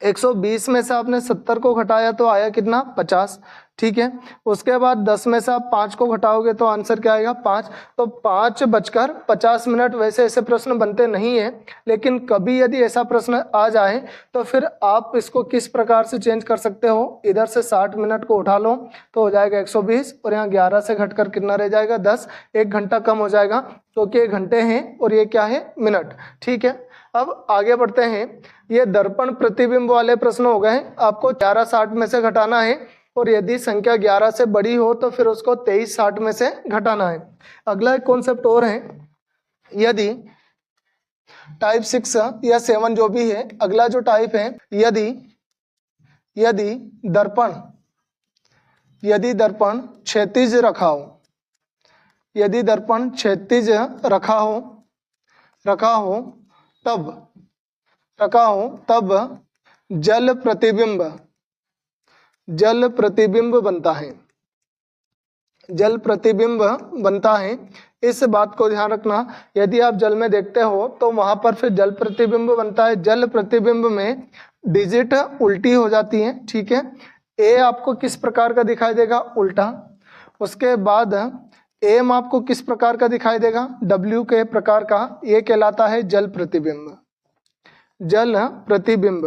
120 में से आपने 70 को घटाया तो आया कितना, 50। ठीक है, उसके बाद 10 में से आप 5 को घटाओगे तो आंसर क्या आएगा, 5। तो 5:50। वैसे ऐसे प्रश्न बनते नहीं है, लेकिन कभी यदि ऐसा प्रश्न आ जाए तो फिर आप इसको किस प्रकार से चेंज कर सकते हो, इधर से 60 मिनट को उठा लो तो हो जाएगा 120, और यहाँ 11 से घटकर कितना रह जाएगा, 10। 1 घंटा कम हो जाएगा क्योंकि ये घंटे हैं और ये क्या है, मिनट। ठीक है, अब आगे बढ़ते हैं। ये दर्पण प्रतिबिंब वाले प्रश्न हो गए। आपको 11:60 में से घटाना है, और यदि संख्या 11 से बड़ी हो तो फिर उसको 23:60 में से घटाना है। अगला एक कॉन्सेप्ट और है, यदि टाइप 6 या 7 जो भी है, अगला जो टाइप है, यदि दर्पण क्षैतिज रखा हो, यदि दर्पण क्षैतिज रखा हो तब जल प्रतिबिंब बनता है। इस बात को ध्यान रखना, यदि आप जल में देखते हो तो वहां पर फिर जल प्रतिबिंब बनता है। जल प्रतिबिंब में डिजिट उल्टी हो जाती है। ठीक है, ए आपको किस प्रकार का दिखाई देगा, उल्टा। उसके बाद एम आपको किस प्रकार का दिखाई देगा, डब्ल्यू के प्रकार का। ये कहलाता है जल प्रतिबिंब। जल प्रतिबिंब।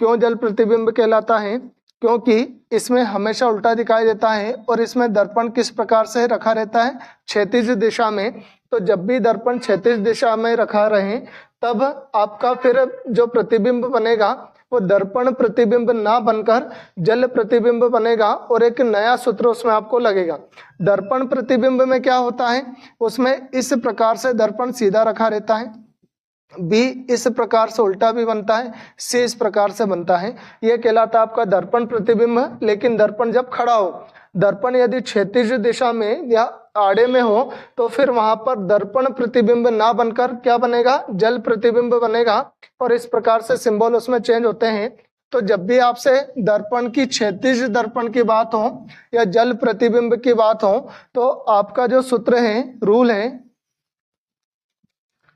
क्यों जल प्रतिबिंब कहलाता है? क्योंकि इसमें हमेशा उल्टा दिखाई देता है और इसमें दर्पण किस प्रकार से रखा रहता है? क्षैतिज दिशा में। तो जब भी दर्पण क्षैतिज दिशा में रखा रहे तब आपका फिर जो प्रतिबिंब बनेगा वो दर्पण प्रतिबिंब ना बनकर जल प्रतिबिंब बनेगा और एक नया सूत्र उसमें आपको लगेगा। दर्पण प्रतिबिंब में क्या होता है? उसमें इस प्रकार से दर्पण सीधा रखा रहता है, बी इस प्रकार से उल्टा भी बनता है, सी इस प्रकार से बनता है। यह कहलाता है आपका दर्पण प्रतिबिंब। लेकिन दर्पण जब खड़ा हो, दर्पण यदि क्षैतिज दिशा में या आड़े में हो तो फिर वहां पर दर्पण प्रतिबिंब ना बनकर क्या बनेगा? जल प्रतिबिंब बनेगा। और इस प्रकार से सिंबल उसमें चेंज होते हैं। तो जब भी आपसे दर्पण की क्षैतिज दर्पण की बात हो या जल प्रतिबिंब की बात हो तो आपका जो सूत्र है, रूल है,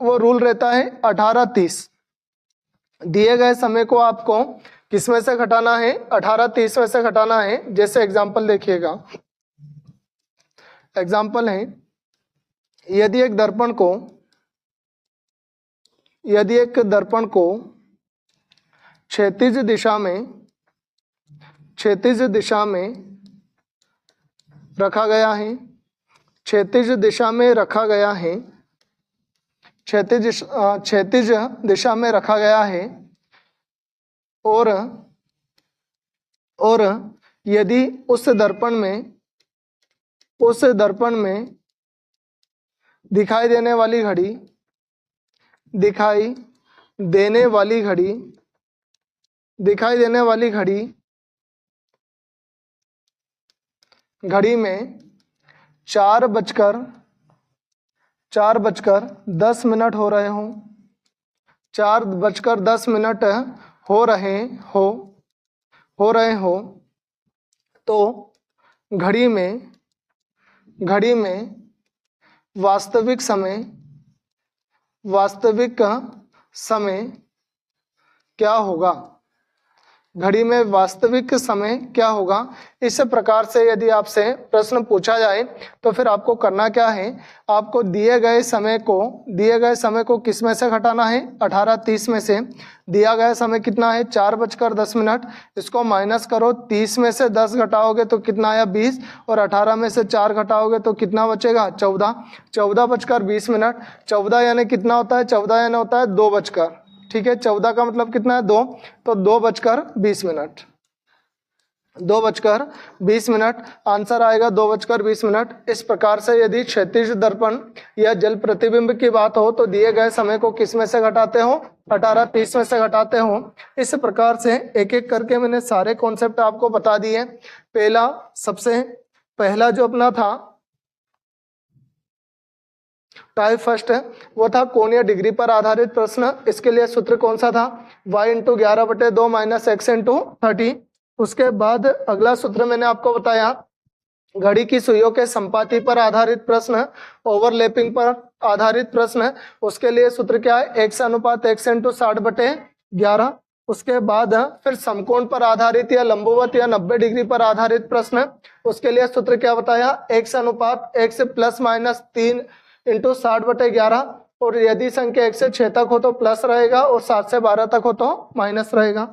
वो रूल रहता है 18-30। दिए गए समय को आपको किसमें से घटाना है? 18-30 में से घटाना है। जैसे एग्जांपल देखिएगा, एग्जांपल है, यदि एक दर्पण को क्षैतिज दिशा में रखा गया है, क्षैतिज दिशा में रखा गया है, क्षैतिज दिशा में रखा गया है और यदि उस दर्पण में दिखाई देने वाली घड़ी में 4:10 हो रहे हों, 4:10 हो रहे हो तो घड़ी में वास्तविक समय क्या होगा? घड़ी में वास्तविक समय क्या होगा? इस प्रकार से यदि आपसे प्रश्न पूछा जाए तो फिर आपको करना क्या है? आपको दिए गए समय को किस में से घटाना है? 18-30 में से। दिया गया समय कितना है? 4:10। इसको माइनस करो, 30 में से 10 घटाओगे तो कितना आया? 20। और 18 में से 4 घटाओगे तो कितना बचेगा? 14। 14:20। 14 यानी कितना होता है? 14 यानी होता है 2 ठीक है, 14 का मतलब कितना है? 2। तो 2:20। 2:20 आंसर आएगा 2:20। इस प्रकार से यदि क्षैतिज दर्पण या जल प्रतिबिंब की बात हो तो दिए गए समय को किस में से घटाते हो? 18-30 में से घटाते हो। इस प्रकार से एक एक करके मैंने सारे कॉन्सेप्ट आपको बता दिए। सबसे पहला जो अपना था टाइप फर्स्ट है वो था कोणीय डिग्री पर आधारित प्रश्न। इसके लिए सूत्र कौन सा था? y × 11/2 - x × 30। उसके बाद अगला सूत्र मैंने आपको बताया घड़ी की सुइयों के संपाती पर आधारित प्रश्न, ओवरलैपिंग पर आधारित प्रश्न। उसके लिए सूत्र क्या है? x अनुपात x × 60/11। उसके बाद फिर समकोण पर आधारित या लंबवत या 90 डिग्री पर आधारित प्रश्न। उसके लिए सूत्र क्या बताया? x अनुपात x ±3 × 60/11। और यदि संख्या 1 से 6 तक हो तो प्लस रहेगा और 7 से 12 तक हो तो माइनस रहेगा।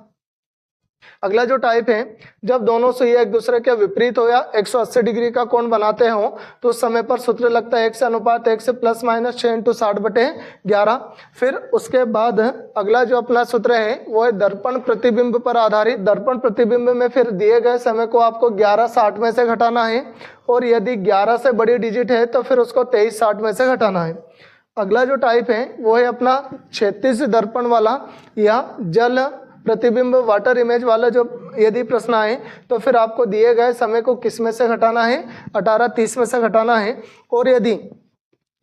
अगला जो टाइप है, जब दोनों सुइयां एक दूसरे के विपरीत हो या 180 डिग्री का कोण बनाते हो तो उस समय पर सूत्र लगता है x अनुपात x ±6 × 60/11। फिर उसके बाद अगला जो अपना सूत्र है वो है दर्पण प्रतिबिंब पर आधारित। दर्पण प्रतिबिंब में फिर दिए गए समय को आपको 11:60 में से घटाना है और यदि 11 से बड़ी डिजिट है तो फिर उसको 23:60 में से घटाना है। अगला जो टाइप है वो है अपना क्षैतिज दर्पण वाला या जल प्रतिबिंब वाटर इमेज वाला। जो यदि प्रश्न आए तो फिर आपको दिए गए समय को किस में से घटाना है? 18-30 में से घटाना है। और यदि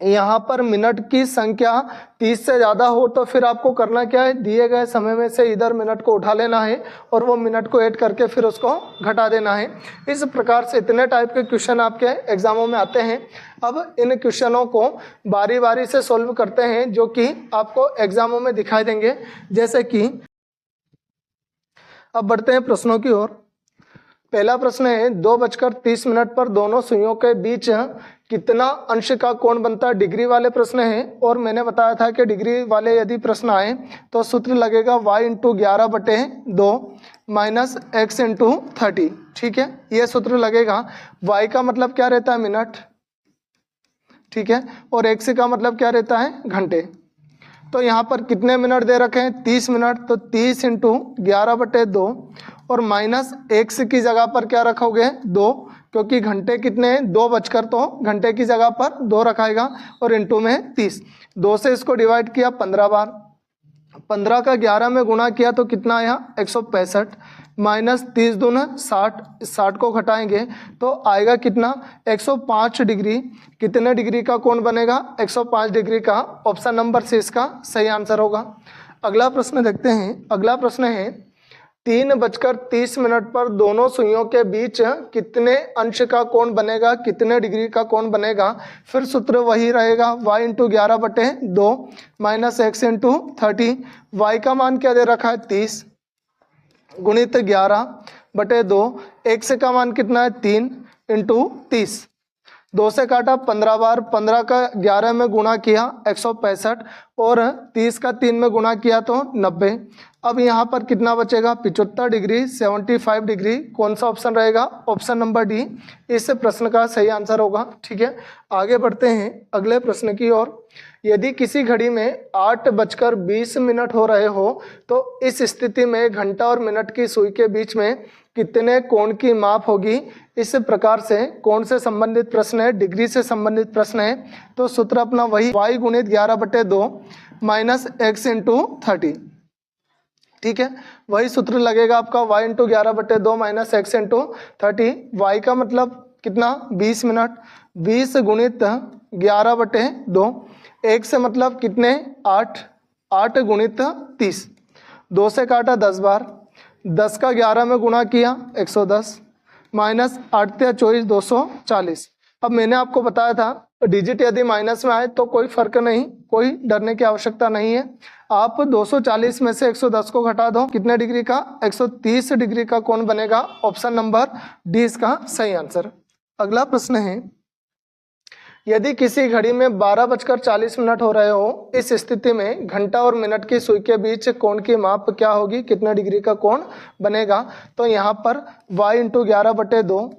यहाँ पर मिनट की संख्या 30 से ज़्यादा हो तो फिर आपको करना क्या है? दिए गए समय में से इधर मिनट को उठा लेना है और वो मिनट को ऐड करके फिर उसको घटा देना है। इस प्रकार से इतने टाइप के क्वेश्चन आपके एग्जामों में आते हैं। अब इन क्वेश्चनों को बारी बारी से सॉल्व करते हैं जो कि आपको एग्जामों में दिखाई देंगे। जैसे कि अब बढ़ते हैं प्रश्नों की ओर। पहला प्रश्न है 2:30 पर दोनों सुइयों के बीच कितना अंश का कोण बनता है, डिग्री वाले प्रश्न है। और मैंने बताया था कि डिग्री वाले यदि प्रश्न आए तो सूत्र लगेगा y into 11/2 minus x into 30। ठीक है, ये सूत्र लगेगा। y का मतलब क्या रहता है, मिनट। ठीक है, और x का मतलब क्या रहता है, घंटे। तो यहाँ पर कितने मिनट दे रखे हैं, 30 मिनट। तो 30 इंटू 11/2 और माइनस x की जगह पर क्या रखोगे, 2, क्योंकि घंटे कितने हैं, 2 बजकर, तो घंटे की जगह पर 2 रखाएगा और इंटू में 30। 2 से इसको डिवाइड किया 15 बार, 15 का 11 में गुणा किया तो कितना आया, 165 माइनस 30 दूना 60, 60 को घटाएंगे तो आएगा कितना, 105 डिग्री। कितने डिग्री का कोण बनेगा, 105 डिग्री का। ऑप्शन नंबर सी इसका सही आंसर होगा। अगला प्रश्न देखते हैं। अगला प्रश्न है 3:30 पर दोनों सुइयों के बीच कितने अंश का कोण बनेगा, कितने डिग्री का कोण बनेगा। फिर सूत्र वही रहेगा, y into 11/2 minus x into 30। y का मान क्या दे रखा है, 30 गुणित 11/2। x का मान कितना है, 3 इंटू 30। 2 से काटा 15 बार, 15 का 11 में गुणा किया 165 और 30 का 3 में गुणा किया तो 90। अब यहाँ पर कितना बचेगा, 75 डिग्री, 75 डिग्री। कौन सा ऑप्शन रहेगा, ऑप्शन नंबर डी इस प्रश्न का सही आंसर होगा। ठीक है, आगे बढ़ते हैं अगले प्रश्न की ओर। यदि किसी घड़ी में 8:20 हो रहे हो तो इस स्थिति में घंटा और मिनट की सुई के बीच में कितने कोण की माप होगी। इस प्रकार से कोण से संबंधित प्रश्न है, डिग्री से संबंधित प्रश्न है। तो सूत्र अपना वही, y गुणित 11/2 माइनस x इंटू 30। ठीक है, वही सूत्र लगेगा आपका, y into 11/2 minus x into 30। y का मतलब कितना, 20 मिनट। 20 गुणित 11/2, x से मतलब कितने, 8, 8 गुणित 30। 2 से काटा 10 बार, 10 का 11 में गुणा किया 110 माइनस 8 × 24 240। अब मैंने आपको बताया था डिजिट यदि माइनस में आए तो कोई फर्क नहीं, कोई डरने की आवश्यकता नहीं है। आप 240 में से 110 को घटा दो, कितने डिग्री का, 130 डिग्री का कोण बनेगा। ऑप्शन नंबर डी इसका सही आंसर। अगला प्रश्न है यदि किसी घड़ी में 12:40 हो रहे हो, इस स्थिति में घंटा और मिनट की सुई के बीच कोण की माप क्या होगी, कितने डिग्री का कोण बनेगा। तो यहाँ पर y into 11/2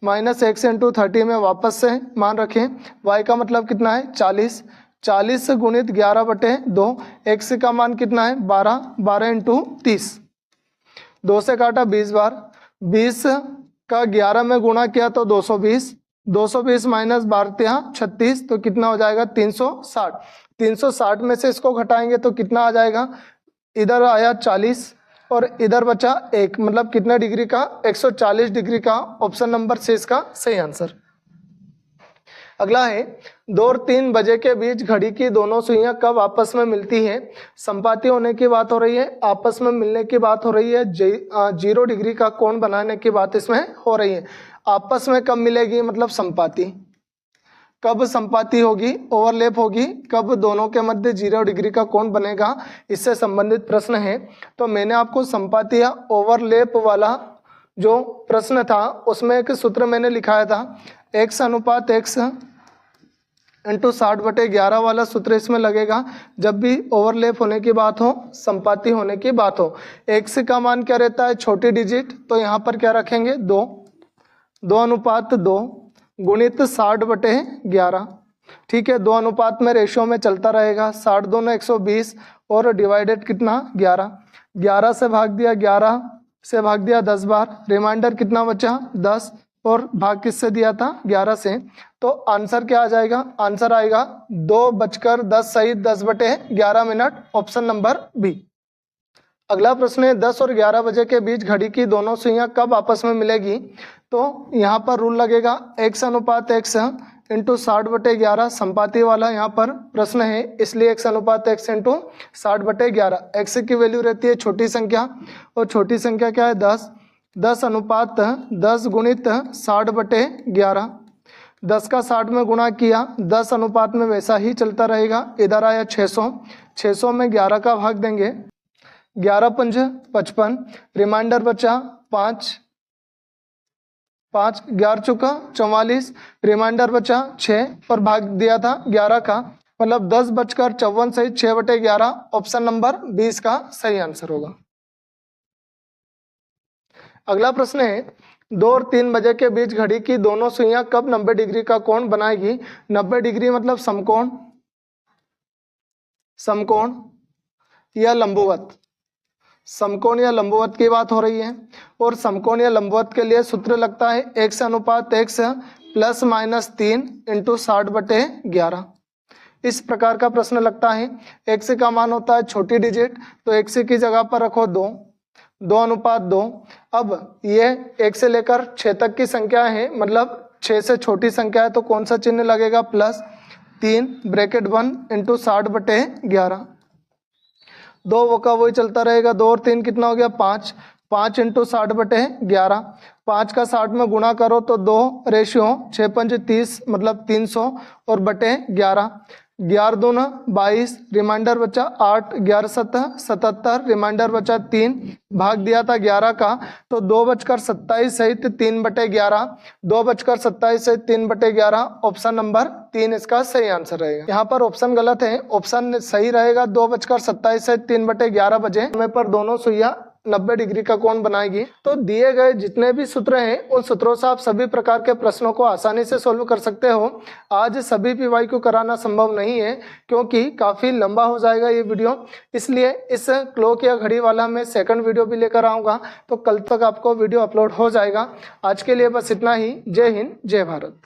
minus x into 30 में वापस से मान रखें। y का मतलब कितना है, 40, 40 गुणित 11/2। x का मान कितना है, 12, 12 इंटू 30। 2 से काटा 20 बार, 20 का 11 में गुणा किया तो 220, 220 माइनस 12 36 तो कितना हो जाएगा, 360। 360 में से इसको घटाएंगे तो कितना आ जाएगा, इधर आया 40 और इधर बचा 1, मतलब कितना डिग्री का, 140 डिग्री का। ऑप्शन नंबर सी इसका सही आंसर। अगला है 2 और 3 बजे के बीच घड़ी की दोनों सुइयां कब आपस में मिलती हैं। संपाती होने की बात हो रही है, आपस में मिलने की बात हो रही है, 0 डिग्री का कोण बनाने की बात इसमें हो रही है। आपस में कब मिलेगी, मतलब संपाती, कब संपाती होगी, ओवरलैप होगी, कब दोनों के मध्य 0 डिग्री का कोण बनेगा, इससे संबंधित प्रश्न है। तो मैंने आपको संपाती या ओवरलैप वाला जो प्रश्न था उसमें एक सूत्र मैंने लिखाया था, x अनुपात x इंटू 60/11 वाला सूत्र इसमें लगेगा जब भी ओवरलैप होने की बात हो, संपाती होने की बात हो। x का मान क्या रहता है, छोटी डिजिट, तो यहाँ पर क्या रखेंगे, 2, 2 अनुपात 2 गुणित 60/11। ठीक है, 2 अनुपात में रेशियो में चलता रहेगा, 60 दूना 120 और डिवाइडेड कितना, 11, 11 से भाग दिया, 11 से भाग दिया 10 बार, रिमाइंडर कितना बचा, 10 और भाग किससे दिया था, 11 से। तो आंसर क्या आ जाएगा, आंसर आएगा 2:10 सही 10/11 मिनट। Option number B. अगला प्रश्न है 10 और 11 बजे के बीच घड़ी की दोनों सुइयां कब आपस में मिलेगी। तो यहाँ पर रूल लगेगा x अनुपात x इंटू 60/11, संपाती वाला यहाँ पर प्रश्न है इसलिए x अनुपात x इंटू 60/11। x की वैल्यू रहती है छोटी संख्या और छोटी संख्या क्या है, 10, 10 अनुपात 10 गुणित 60/11। 10 का 60 में गुणा किया, 10 अनुपात में वैसा ही चलता रहेगा। इधर आया 600, 600 में 11 का भाग देंगे, 11 × 5 = 55, रिमाइंडर बचा 5 5, 11 चुका 44, रिमाइंडर बचा 6 और भाग दिया था 11 का, मतलब 10:54 सही 6/11 ऑप्शन नंबर 20 का सही आंसर होगा। अगला प्रश्न है 2 और 3 बजे के बीच घड़ी की दोनों सुइयां कब 90 डिग्री का कोण बनाएगी। 90 डिग्री मतलब समकोण, समकोण या लंबवत, समकोण या लंबवत की बात हो रही है। और समकोण या लंबवत के लिए सूत्र लगता है x अनुपात x प्लस माइनस 3 इंटू 60/11। इस प्रकार का प्रश्न लगता है। x का मान होता है छोटी डिजिट, तो x की जगह पर रखो 2:2। अब ये 1 से लेकर 6 तक की संख्या है, मतलब 6 से छोटी संख्या है, तो कौन सा चिन्ह लगेगा, प्लस 3 ब्रैकेट 1 इंटू 60/11। 2 वो का वही चलता रहेगा, 2 और 3 कितना हो गया 5, 5 इंटू 60/11। 5 का 60 में गुणा करो तो 2 रेशियो 6×5 30 मतलब 300 और बटे 11, 11 दूना 22, रिमाइंडर बचा 8, 11 7 77, रिमाइंडर बचा 3, भाग दिया था 11 का, तो 2:27 सहित 3/11, 2:27 सहित 3/11 ऑप्शन नंबर 3 इसका सही आंसर रहेगा। यहाँ पर ऑप्शन गलत है, ऑप्शन सही रहेगा 2:27 सहित 3/11 बजे समय पर दोनों सुइयां 90 डिग्री का कोण बनाएगी। तो दिए गए जितने भी सूत्र हैं उन सूत्रों से आप सभी प्रकार के प्रश्नों को आसानी से सोल्व कर सकते हो। आज सभी पीवाई को कराना संभव नहीं है क्योंकि काफ़ी लंबा हो जाएगा ये वीडियो, इसलिए इस क्लॉक या घड़ी वाला मैं सेकंड वीडियो भी लेकर आऊँगा, तो कल तक आपको वीडियो अपलोड हो जाएगा। आज के लिए बस इतना ही। जय हिंद, जय भारत।